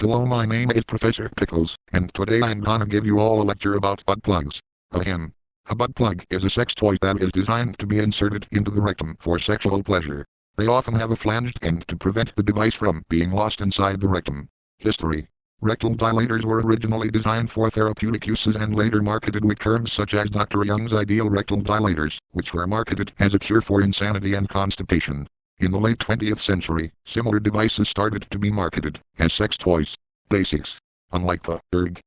Hello, my name is Professor Pickles, and today I'm gonna give you all a lecture about butt plugs. Ahem. A butt plug is a sex toy that is designed to be inserted into the rectum for sexual pleasure. They often have a flanged end to prevent the device from being lost inside the rectum. History. Rectal dilators were originally designed for therapeutic uses and later marketed with terms such as Dr. Young's ideal rectal dilators, which were marketed as a cure for insanity and constipation. In the late 20th century, similar devices started to be marketed as sex toys. Basics. Unlike the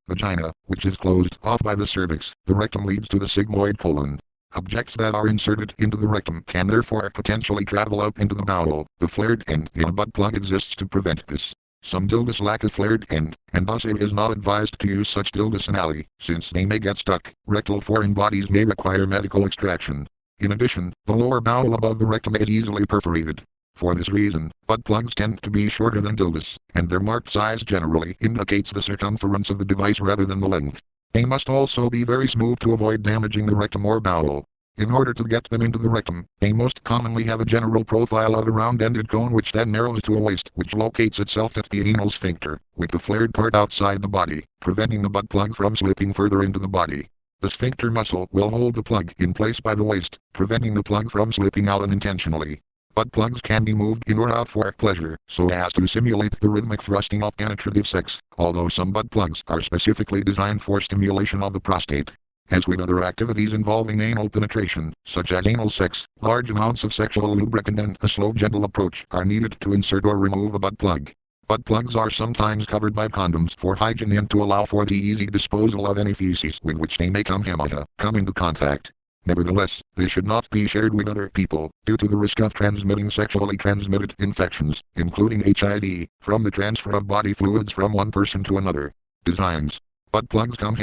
vagina, which is closed off by the cervix, the rectum leads to the sigmoid colon. Objects that are inserted into the rectum can therefore potentially travel up into the bowel. The flared end in a butt plug exists to prevent this. Some dildis lack a flared end, and thus it is not advised to use such dildis anally, since they may get stuck. Rectal foreign bodies may require medical extraction. In addition, the lower bowel above the rectum is easily perforated. For this reason, butt plugs tend to be shorter than dildis, and their marked size generally indicates the circumference of the device rather than the length. They must also be very smooth to avoid damaging the rectum or bowel. In order to get them into the rectum, they most commonly have a general profile of a round-ended cone which then narrows to a waist which locates itself at the anal sphincter, with the flared part outside the body, preventing the butt plug from slipping further into the body. The sphincter muscle will hold the plug in place by the waist, preventing the plug from slipping out unintentionally. Butt plugs can be moved in or out for pleasure, so as to simulate the rhythmic thrusting of penetrative sex, although some butt plugs are specifically designed for stimulation of the prostate. As with other activities involving anal penetration, such as anal sex, large amounts of sexual lubricant and a slow gentle approach are needed to insert or remove a butt plug. Butt plugs are sometimes covered by condoms for hygiene and to allow for the easy disposal of any feces with which they may come into contact. Nevertheless, they should not be shared with other people, due to the risk of transmitting sexually transmitted infections, including HIV, from the transfer of body fluids from one person to another. Designs. Butt plugs come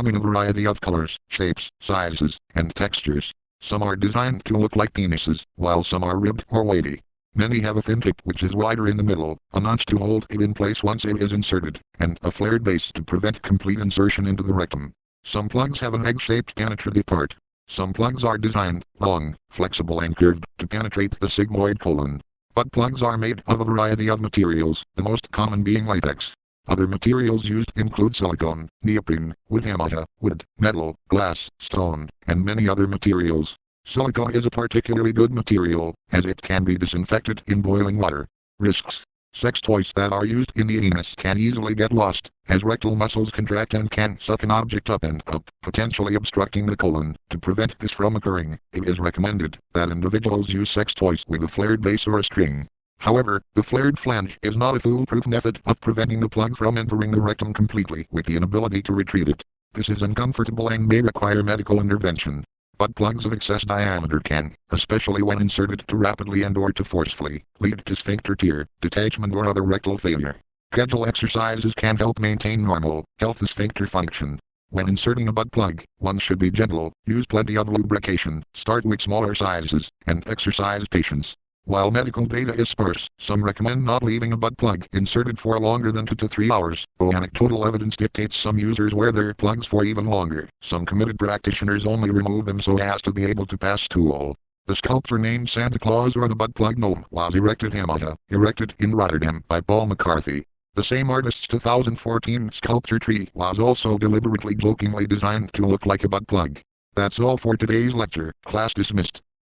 in a variety of colors, shapes, sizes, and textures. Some are designed to look like penises, while some are ribbed or weighty. Many have a thin tip which is wider in the middle, a notch to hold it in place once it is inserted, and a flared base to prevent complete insertion into the rectum. Some plugs have an egg-shaped penetrative part. Some plugs are designed, long, flexible and curved, to penetrate the sigmoid colon. Butt plugs are made of a variety of materials, the most common being latex. Other materials used include silicone, neoprene, wood, metal, glass, stone, and many other materials. Silicone is a particularly good material, as it can be disinfected in boiling water. Risks. Sex toys that are used in the anus can easily get lost, as rectal muscles contract and can suck an object up and up, potentially obstructing the colon. To prevent this from occurring, it is recommended that individuals use sex toys with a flared base or a string. However, the flared flange is not a foolproof method of preventing the plug from entering the rectum completely with the inability to retrieve it. This is uncomfortable and may require medical intervention. Butt plugs of excess diameter can, especially when inserted too rapidly and or too forcefully, lead to sphincter tear, detachment or other rectal failure. Kegel exercises can help maintain normal, healthy sphincter function. When inserting a butt plug, one should be gentle, use plenty of lubrication, start with smaller sizes, and exercise patience. While medical data is sparse, some recommend not leaving a butt plug inserted for longer than 2 to 3 hours, though anecdotal evidence dictates some users wear their plugs for even longer. Some committed practitioners only remove them so as to be able to pass stool. The sculpture named Santa Claus or the butt plug gnome was erected in Rotterdam by Paul McCarthy. The same artist's 2014 sculpture tree was also deliberately jokingly designed to look like a butt plug. That's all for today's lecture. Class dismissed.